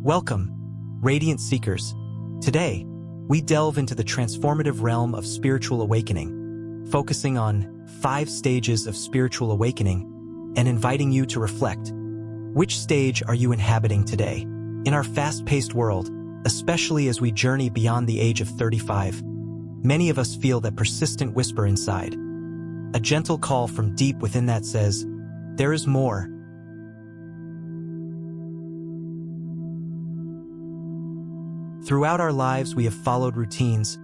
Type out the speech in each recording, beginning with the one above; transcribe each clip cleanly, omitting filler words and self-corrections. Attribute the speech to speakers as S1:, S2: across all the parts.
S1: Welcome, Radiant Seekers. Today, we delve into the transformative realm of spiritual awakening, focusing on 5 stages of spiritual awakening and inviting you to reflect. Which stage are you inhabiting today? In our fast-paced world, especially as we journey beyond the age of 35, many of us feel that persistent whisper inside, a gentle call from deep within that says, there is more. Throughout our lives, we have followed routines,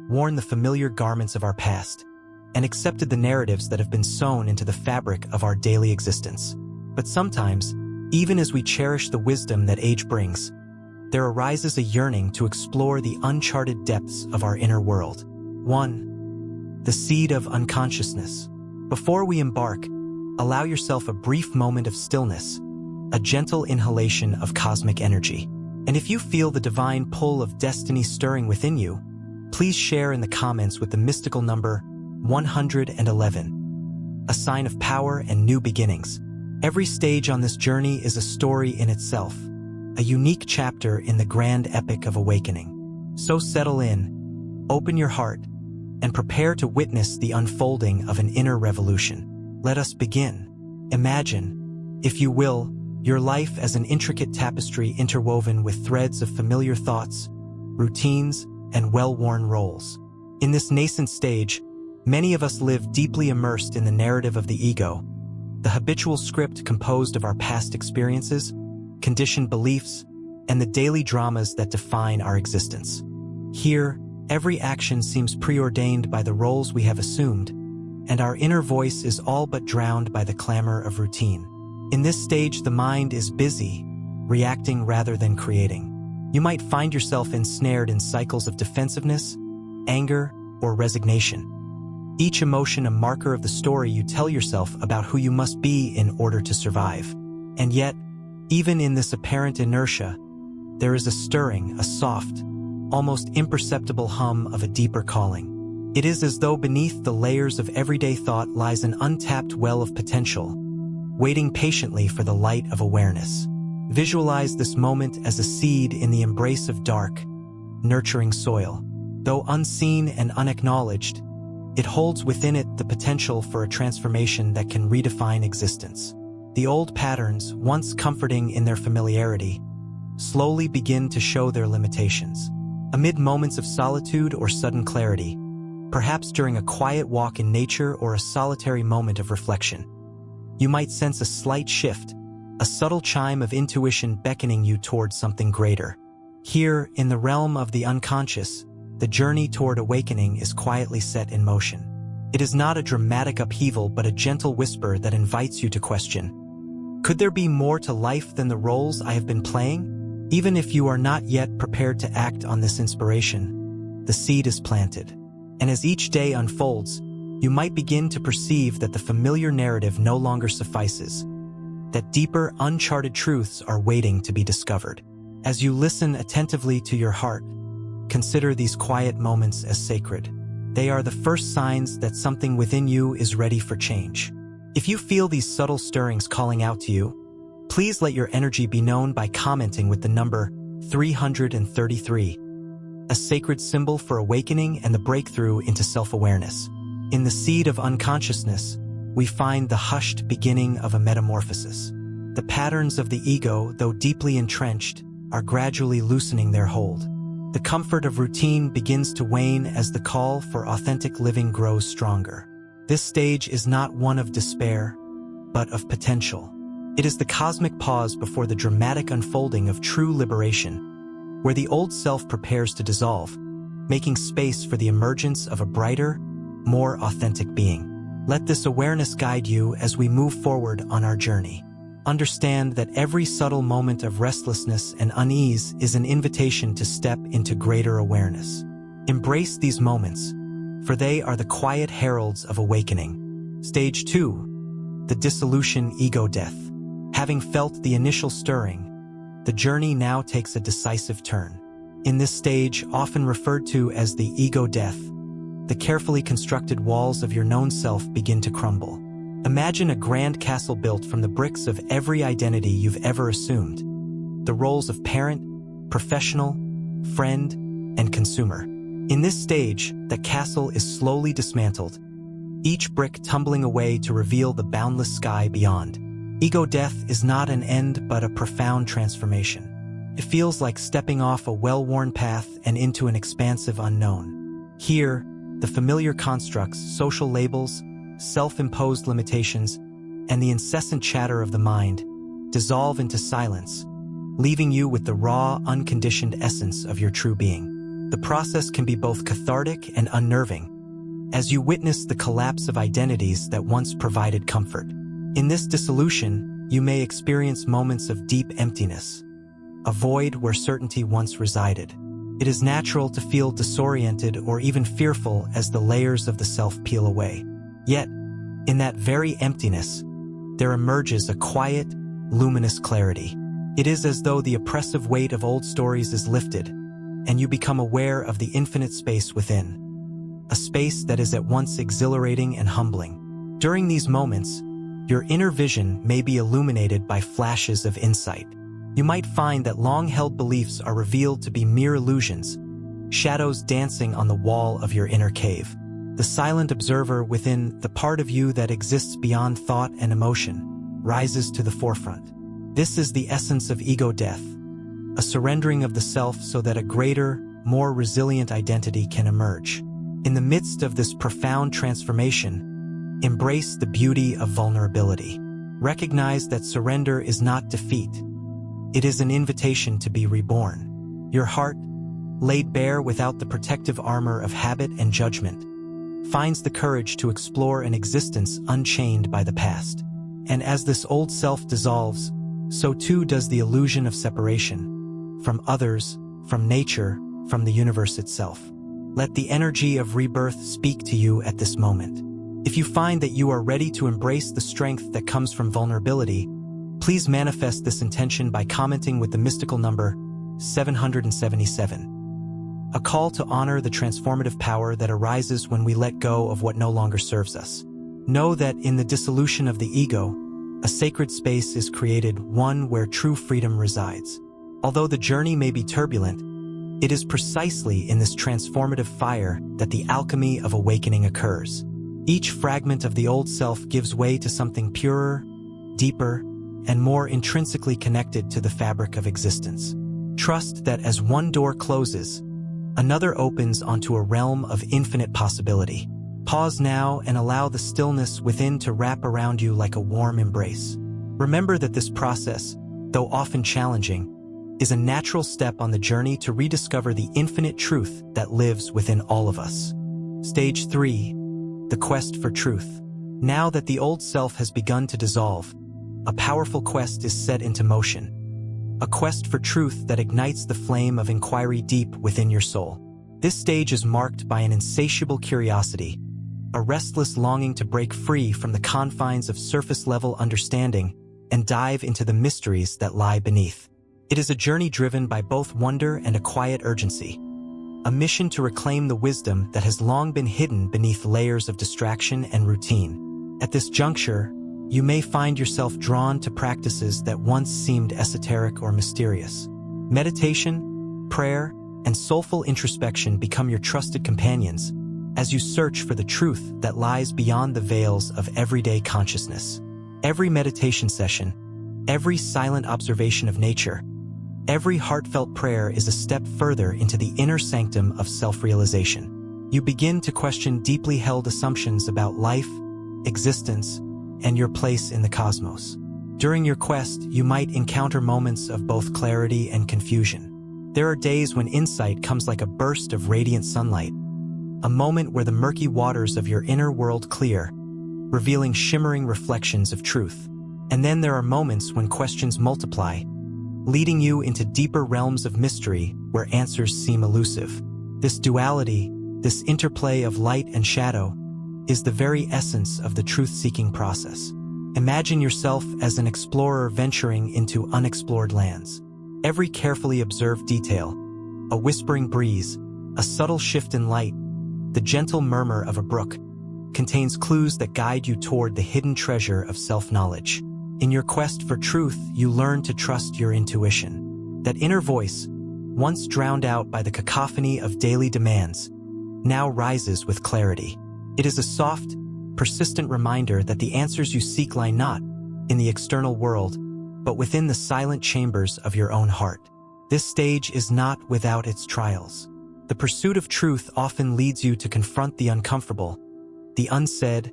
S1: worn the familiar garments of our past, and accepted the narratives that have been sewn into the fabric of our daily existence. But sometimes, even as we cherish the wisdom that age brings, there arises a yearning to explore the uncharted depths of our inner world. 1. The seed of unconsciousness. Before we embark, allow yourself a brief moment of stillness, a gentle inhalation of cosmic energy. And if you feel the divine pull of destiny stirring within you, please share in the comments with the mystical number 111, a sign of power and new beginnings. Every stage on this journey is a story in itself, a unique chapter in the grand epic of awakening. So settle in, open your heart, and prepare to witness the unfolding of an inner revolution. Let us begin. Imagine, if you will, your life as an intricate tapestry interwoven with threads of familiar thoughts, routines, and well-worn roles. In this nascent stage, many of us live deeply immersed in the narrative of the ego, the habitual script composed of our past experiences, conditioned beliefs, and the daily dramas that define our existence. Here, every action seems preordained by the roles we have assumed, and our inner voice is all but drowned by the clamor of routine. In this stage, the mind is busy, reacting rather than creating. You might find yourself ensnared in cycles of defensiveness, anger, or resignation. Each emotion a marker of the story you tell yourself about who you must be in order to survive. And yet, even in this apparent inertia, there is a stirring, a soft, almost imperceptible hum of a deeper calling. It is as though beneath the layers of everyday thought lies an untapped well of potential, waiting patiently for the light of awareness. Visualize this moment as a seed in the embrace of dark, nurturing soil. Though unseen and unacknowledged, it holds within it the potential for a transformation that can redefine existence. The old patterns, once comforting in their familiarity, slowly begin to show their limitations. Amid moments of solitude or sudden clarity, perhaps during a quiet walk in nature or a solitary moment of reflection, you might sense a slight shift, a subtle chime of intuition beckoning you towards something greater. Here, in the realm of the unconscious, the journey toward awakening is quietly set in motion. It is not a dramatic upheaval but a gentle whisper that invites you to question. Could there be more to life than the roles I have been playing? Even if you are not yet prepared to act on this inspiration, the seed is planted. And as each day unfolds, you might begin to perceive that the familiar narrative no longer suffices, that deeper, uncharted truths are waiting to be discovered. As you listen attentively to your heart, consider these quiet moments as sacred. They are the first signs that something within you is ready for change. If you feel these subtle stirrings calling out to you, please let your energy be known by commenting with the number 333, a sacred symbol for awakening and the breakthrough into self-awareness. In the seed of unconsciousness, we find the hushed beginning of a metamorphosis. The patterns of the ego, though deeply entrenched, are gradually loosening their hold. The comfort of routine begins to wane as the call for authentic living grows stronger. This stage is not one of despair, but of potential. It is the cosmic pause before the dramatic unfolding of true liberation, where the old self prepares to dissolve, making space for the emergence of a brighter, more authentic being. Let this awareness guide you as we move forward on our journey. Understand that every subtle moment of restlessness and unease is an invitation to step into greater awareness. Embrace these moments, for they are the quiet heralds of awakening. Stage 2. The dissolution ego death. Having felt the initial stirring, the journey now takes a decisive turn. In this stage, often referred to as the ego death, the carefully constructed walls of your known self begin to crumble. Imagine a grand castle built from the bricks of every identity you've ever assumed. The roles of parent, professional, friend, and consumer. In this stage, the castle is slowly dismantled, each brick tumbling away to reveal the boundless sky beyond. Ego death is not an end but a profound transformation. It feels like stepping off a well-worn path and into an expansive unknown. Here, the familiar constructs, social labels, self-imposed limitations, and the incessant chatter of the mind dissolve into silence, leaving you with the raw, unconditioned essence of your true being. The process can be both cathartic and unnerving, as you witness the collapse of identities that once provided comfort. In this dissolution, you may experience moments of deep emptiness, a void where certainty once resided. It is natural to feel disoriented or even fearful as the layers of the self peel away. Yet, in that very emptiness, there emerges a quiet, luminous clarity. It is as though the oppressive weight of old stories is lifted, and you become aware of the infinite space within. A space that is at once exhilarating and humbling. During these moments, your inner vision may be illuminated by flashes of insight. You might find that long-held beliefs are revealed to be mere illusions, shadows dancing on the wall of your inner cave. The silent observer within, the part of you that exists beyond thought and emotion, rises to the forefront. This is the essence of ego death, a surrendering of the self so that a greater, more resilient identity can emerge. In the midst of this profound transformation, embrace the beauty of vulnerability. Recognize that surrender is not defeat. It is an invitation to be reborn. Your heart, laid bare without the protective armor of habit and judgment, finds the courage to explore an existence unchained by the past. And as this old self dissolves, so too does the illusion of separation from others, from nature, from the universe itself. Let the energy of rebirth speak to you at this moment. If you find that you are ready to embrace the strength that comes from vulnerability, please manifest this intention by commenting with the mystical number 777. A call to honor the transformative power that arises when we let go of what no longer serves us. Know that in the dissolution of the ego, a sacred space is created, one where true freedom resides. Although the journey may be turbulent, it is precisely in this transformative fire that the alchemy of awakening occurs. Each fragment of the old self gives way to something purer, deeper, and more intrinsically connected to the fabric of existence. Trust that as one door closes, another opens onto a realm of infinite possibility. Pause now and allow the stillness within to wrap around you like a warm embrace. Remember that this process, though often challenging, is a natural step on the journey to rediscover the infinite truth that lives within all of us. Stage 3. The quest for truth. Now that the old self has begun to dissolve, a powerful quest is set into motion. A quest for truth that ignites the flame of inquiry deep within your soul. This stage is marked by an insatiable curiosity, a restless longing to break free from the confines of surface-level understanding and dive into the mysteries that lie beneath. It is a journey driven by both wonder and a quiet urgency, a mission to reclaim the wisdom that has long been hidden beneath layers of distraction and routine. At this juncture, you may find yourself drawn to practices that once seemed esoteric or mysterious. Meditation, prayer, and soulful introspection become your trusted companions as you search for the truth that lies beyond the veils of everyday consciousness. Every meditation session, every silent observation of nature, every heartfelt prayer is a step further into the inner sanctum of self-realization. You begin to question deeply held assumptions about life, existence, and your place in the cosmos. During your quest, you might encounter moments of both clarity and confusion. There are days when insight comes like a burst of radiant sunlight, a moment where the murky waters of your inner world clear, revealing shimmering reflections of truth. And then there are moments when questions multiply, leading you into deeper realms of mystery where answers seem elusive. This duality, this interplay of light and shadow, is the very essence of the truth-seeking process. Imagine yourself as an explorer venturing into unexplored lands. Every carefully observed detail, a whispering breeze, a subtle shift in light, the gentle murmur of a brook, contains clues that guide you toward the hidden treasure of self-knowledge. In your quest for truth, you learn to trust your intuition. That inner voice, once drowned out by the cacophony of daily demands, now rises with clarity. It is a soft, persistent reminder that the answers you seek lie not in the external world, but within the silent chambers of your own heart. This stage is not without its trials. The pursuit of truth often leads you to confront the uncomfortable, the unsaid,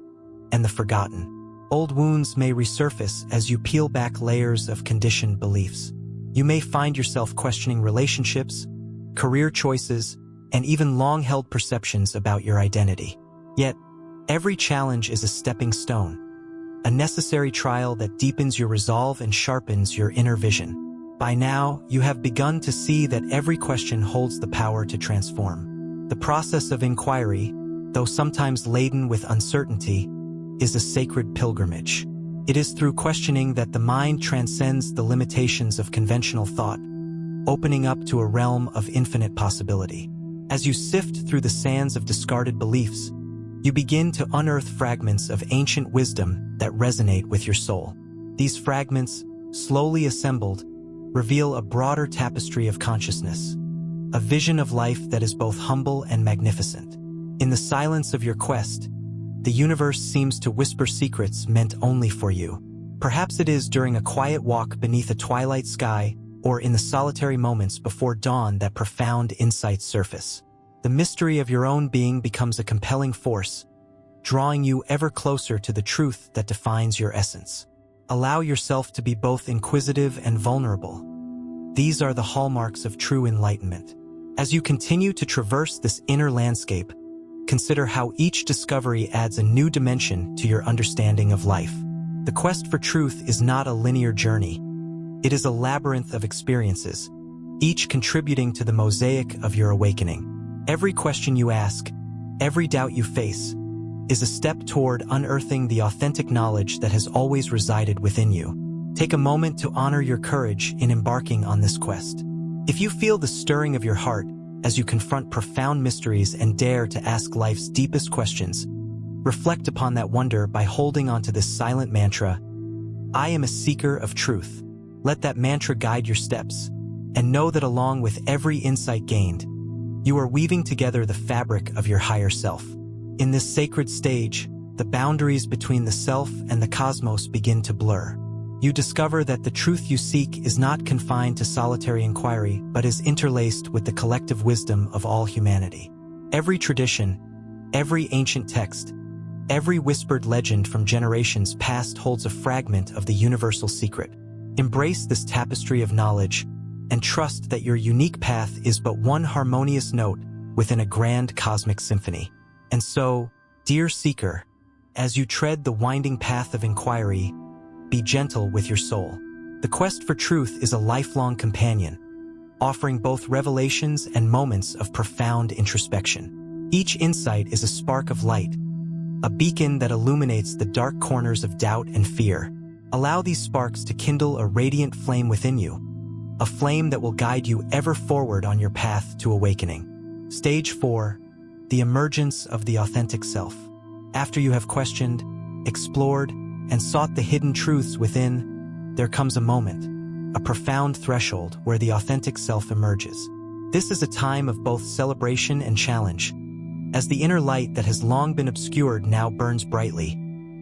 S1: and the forgotten. Old wounds may resurface as you peel back layers of conditioned beliefs. You may find yourself questioning relationships, career choices, and even long-held perceptions about your identity. Yet, every challenge is a stepping stone, a necessary trial that deepens your resolve and sharpens your inner vision. By now, you have begun to see that every question holds the power to transform. The process of inquiry, though sometimes laden with uncertainty, is a sacred pilgrimage. It is through questioning that the mind transcends the limitations of conventional thought, opening up to a realm of infinite possibility. As you sift through the sands of discarded beliefs, you begin to unearth fragments of ancient wisdom that resonate with your soul. These fragments, slowly assembled, reveal a broader tapestry of consciousness, a vision of life that is both humble and magnificent. In the silence of your quest, the universe seems to whisper secrets meant only for you. Perhaps it is during a quiet walk beneath a twilight sky, or in the solitary moments before dawn that profound insights surface. The mystery of your own being becomes a compelling force, drawing you ever closer to the truth that defines your essence. Allow yourself to be both inquisitive and vulnerable. These are the hallmarks of true enlightenment. As you continue to traverse this inner landscape, consider how each discovery adds a new dimension to your understanding of life. The quest for truth is not a linear journey. It is a labyrinth of experiences, each contributing to the mosaic of your awakening. Every question you ask, every doubt you face, is a step toward unearthing the authentic knowledge that has always resided within you. Take a moment to honor your courage in embarking on this quest. If you feel the stirring of your heart as you confront profound mysteries and dare to ask life's deepest questions, reflect upon that wonder by holding onto this silent mantra, "I am a seeker of truth." Let that mantra guide your steps, and know that along with every insight gained, you are weaving together the fabric of your higher self. In this sacred stage, the boundaries between the self and the cosmos begin to blur. You discover that the truth you seek is not confined to solitary inquiry, but is interlaced with the collective wisdom of all humanity. Every tradition, every ancient text, every whispered legend from generations past holds a fragment of the universal secret. Embrace this tapestry of knowledge and trust that your unique path is but one harmonious note within a grand cosmic symphony. And so, dear seeker, as you tread the winding path of inquiry, be gentle with your soul. The quest for truth is a lifelong companion, offering both revelations and moments of profound introspection. Each insight is a spark of light, a beacon that illuminates the dark corners of doubt and fear. Allow these sparks to kindle a radiant flame within you, a flame that will guide you ever forward on your path to awakening. Stage 4. The emergence of the authentic self. After you have questioned, explored, and sought the hidden truths within, there comes a moment, a profound threshold where the authentic self emerges. This is a time of both celebration and challenge, as the inner light that has long been obscured now burns brightly,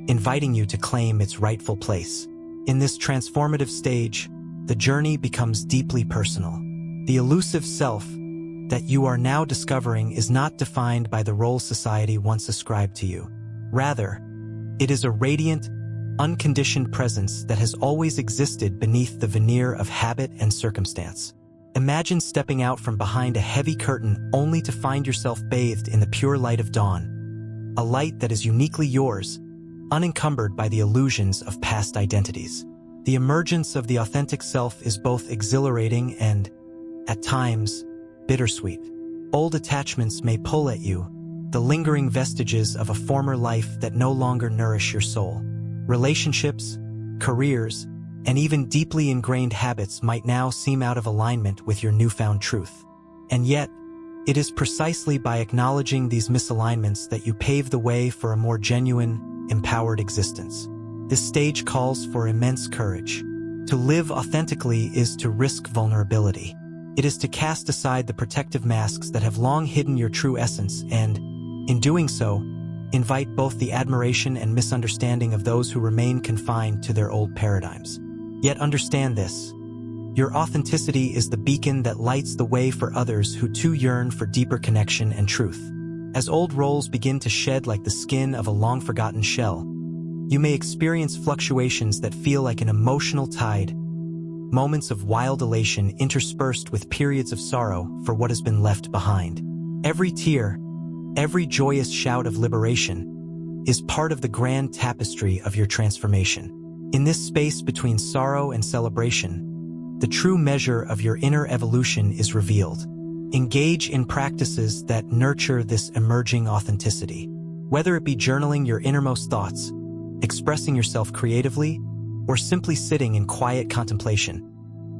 S1: inviting you to claim its rightful place. In this transformative stage, the journey becomes deeply personal. The elusive self that you are now discovering is not defined by the role society once ascribed to you. Rather, it is a radiant, unconditioned presence that has always existed beneath the veneer of habit and circumstance. Imagine stepping out from behind a heavy curtain only to find yourself bathed in the pure light of dawn, a light that is uniquely yours, unencumbered by the illusions of past identities. The emergence of the authentic self is both exhilarating and, at times, bittersweet. Old attachments may pull at you, the lingering vestiges of a former life that no longer nourish your soul. Relationships, careers, and even deeply ingrained habits might now seem out of alignment with your newfound truth. And yet, it is precisely by acknowledging these misalignments that you pave the way for a more genuine, empowered existence. This stage calls for immense courage. To live authentically is to risk vulnerability. It is to cast aside the protective masks that have long hidden your true essence and, in doing so, invite both the admiration and misunderstanding of those who remain confined to their old paradigms. Yet understand this: your authenticity is the beacon that lights the way for others who too yearn for deeper connection and truth. As old roles begin to shed like the skin of a long-forgotten shell, you may experience fluctuations that feel like an emotional tide, moments of wild elation interspersed with periods of sorrow for what has been left behind. Every tear, every joyous shout of liberation, is part of the grand tapestry of your transformation. In this space between sorrow and celebration, the true measure of your inner evolution is revealed. Engage in practices that nurture this emerging authenticity. Whether it be journaling your innermost thoughts, expressing yourself creatively, or simply sitting in quiet contemplation,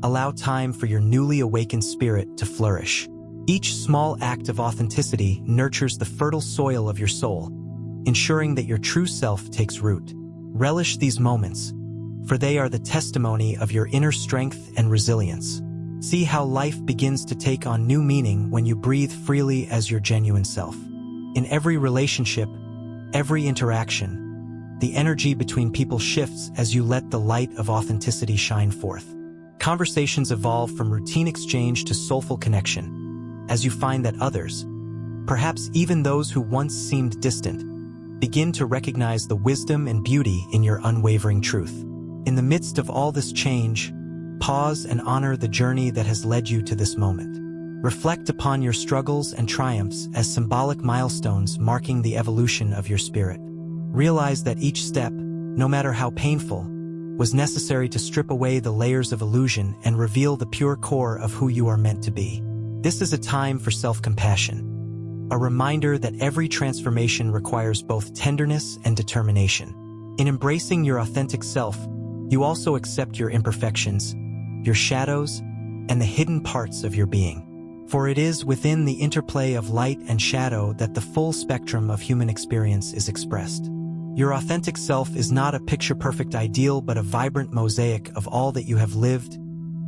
S1: allow time for your newly awakened spirit to flourish. Each small act of authenticity nurtures the fertile soil of your soul, ensuring that your true self takes root. Relish these moments, for they are the testimony of your inner strength and resilience. See how life begins to take on new meaning when you breathe freely as your genuine self. In every relationship, every interaction, the energy between people shifts as you let the light of authenticity shine forth. Conversations evolve from routine exchange to soulful connection, as you find that others, perhaps even those who once seemed distant, begin to recognize the wisdom and beauty in your unwavering truth. In the midst of all this change, pause and honor the journey that has led you to this moment. Reflect upon your struggles and triumphs as symbolic milestones marking the evolution of your spirit. Realize that each step, no matter how painful, was necessary to strip away the layers of illusion and reveal the pure core of who you are meant to be. This is a time for self-compassion, a reminder that every transformation requires both tenderness and determination. In embracing your authentic self, you also accept your imperfections, your shadows, and the hidden parts of your being. For it is within the interplay of light and shadow that the full spectrum of human experience is expressed. Your authentic self is not a picture-perfect ideal but a vibrant mosaic of all that you have lived,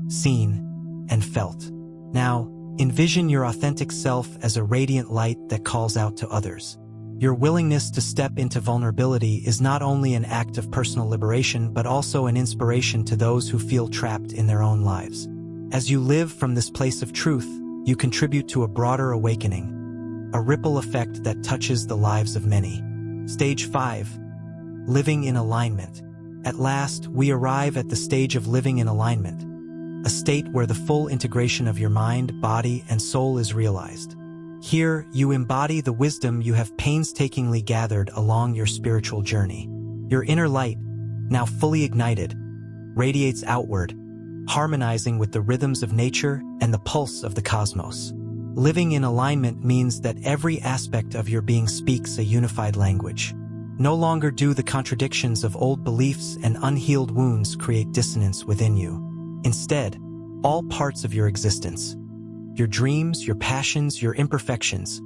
S1: seen, and felt. Now, envision your authentic self as a radiant light that calls out to others. Your willingness to step into vulnerability is not only an act of personal liberation but also an inspiration to those who feel trapped in their own lives. As you live from this place of truth, you contribute to a broader awakening, a ripple effect that touches the lives of many. Stage 5. Living in alignment. At last, we arrive at the stage of living in alignment, a state where the full integration of your mind, body, and soul is realized. Here, you embody the wisdom you have painstakingly gathered along your spiritual journey. Your inner light, now fully ignited, radiates outward, harmonizing with the rhythms of nature and the pulse of the cosmos. Living in alignment means that every aspect of your being speaks a unified language. No longer do the contradictions of old beliefs and unhealed wounds create dissonance within you. Instead, all parts of your existence, your dreams, your passions, your imperfections,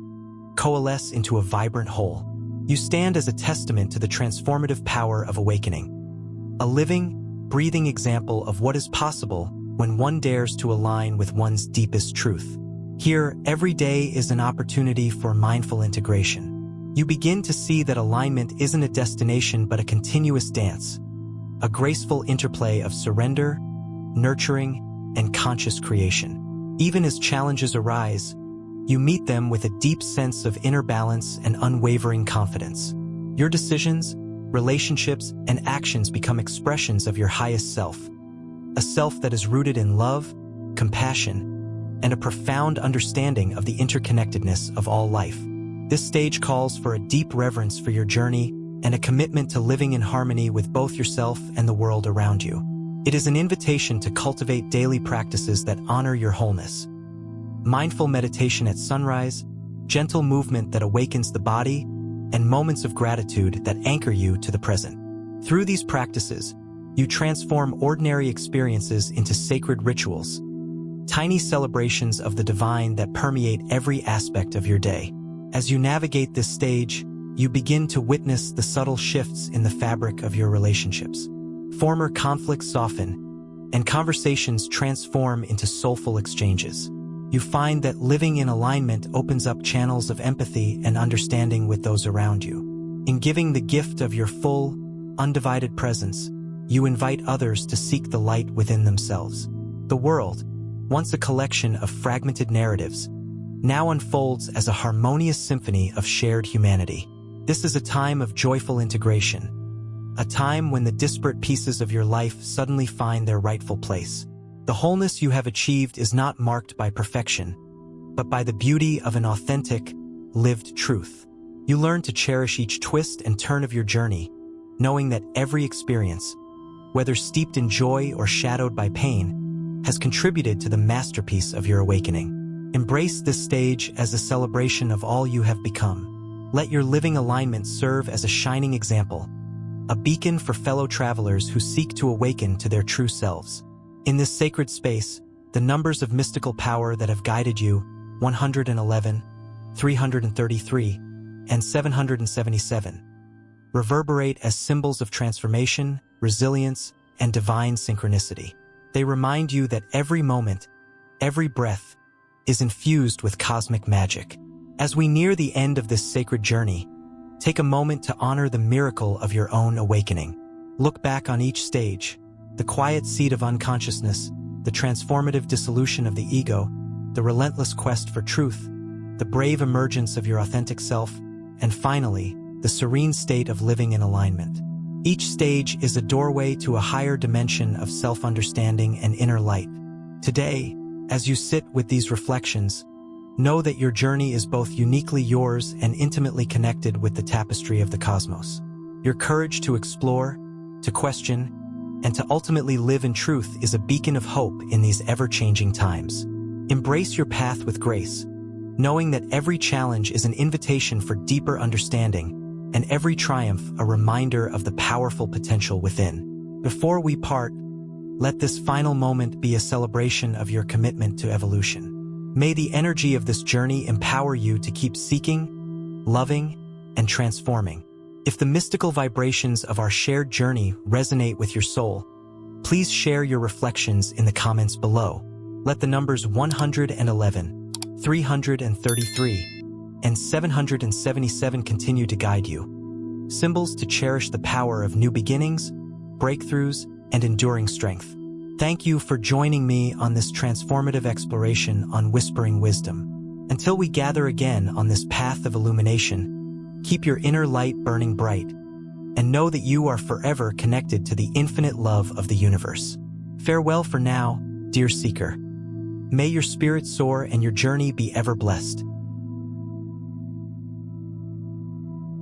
S1: coalesce into a vibrant whole. You stand as a testament to the transformative power of awakening, a living, breathing example of what is possible when one dares to align with one's deepest truth. Here, every day is an opportunity for mindful integration. You begin to see that alignment isn't a destination but a continuous dance, a graceful interplay of surrender, nurturing, and conscious creation. Even as challenges arise, you meet them with a deep sense of inner balance and unwavering confidence. Your decisions, relationships, and actions become expressions of your highest self, a self that is rooted in love, compassion, and a profound understanding of the interconnectedness of all life. This stage calls for a deep reverence for your journey and a commitment to living in harmony with both yourself and the world around you. It is an invitation to cultivate daily practices that honor your wholeness. Mindful meditation at sunrise, gentle movement that awakens the body, and moments of gratitude that anchor you to the present. Through these practices, you transform ordinary experiences into sacred rituals, tiny celebrations of the divine that permeate every aspect of your day. As you navigate this stage, you begin to witness the subtle shifts in the fabric of your relationships. Former conflicts soften, and conversations transform into soulful exchanges. you find that living in alignment opens up channels of empathy and understanding with those around you. In giving the gift of your full, undivided presence, you invite others to seek the light within themselves. The world, once a collection of fragmented narratives, now unfolds as a harmonious symphony of shared humanity. This is a time of joyful integration, a time when the disparate pieces of your life suddenly find their rightful place. The wholeness you have achieved is not marked by perfection, but by the beauty of an authentic, lived truth. You learn to cherish each twist and turn of your journey, knowing that every experience, whether steeped in joy or shadowed by pain, has contributed to the masterpiece of your awakening. Embrace this stage as a celebration of all you have become. Let your living alignment serve as a shining example, a beacon for fellow travelers who seek to awaken to their true selves. In this sacred space, the numbers of mystical power that have guided you, 111, 333, and 777, reverberate as symbols of transformation, resilience, and divine synchronicity. They remind you that every moment, every breath, is infused with cosmic magic. As we near the end of this sacred journey, take a moment to honor the miracle of your own awakening. Look back on each stage, the quiet seed of unconsciousness, the transformative dissolution of the ego, the relentless quest for truth, the brave emergence of your authentic self, and finally, the serene state of living in alignment. Each stage is a doorway to a higher dimension of self-understanding and inner light. Today, as you sit with these reflections, know that your journey is both uniquely yours and intimately connected with the tapestry of the cosmos. Your courage to explore, to question, and to ultimately live in truth is a beacon of hope in these ever-changing times. Embrace your path with grace, knowing that every challenge is an invitation for deeper understanding, and every triumph a reminder of the powerful potential within. Before we part, let this final moment be a celebration of your commitment to evolution. May the energy of this journey empower you to keep seeking, loving, and transforming. If the mystical vibrations of our shared journey resonate with your soul, please share your reflections in the comments below. Let the numbers 111, 333, and 777 continue to guide you. Symbols to cherish the power of new beginnings, breakthroughs, and enduring strength. Thank you for joining me on this transformative exploration on Whispering Wisdom. Until we gather again on this path of illumination, keep your inner light burning bright, and know that you are forever connected to the infinite love of the universe. Farewell for now, dear seeker. May your spirit soar and your journey be ever blessed.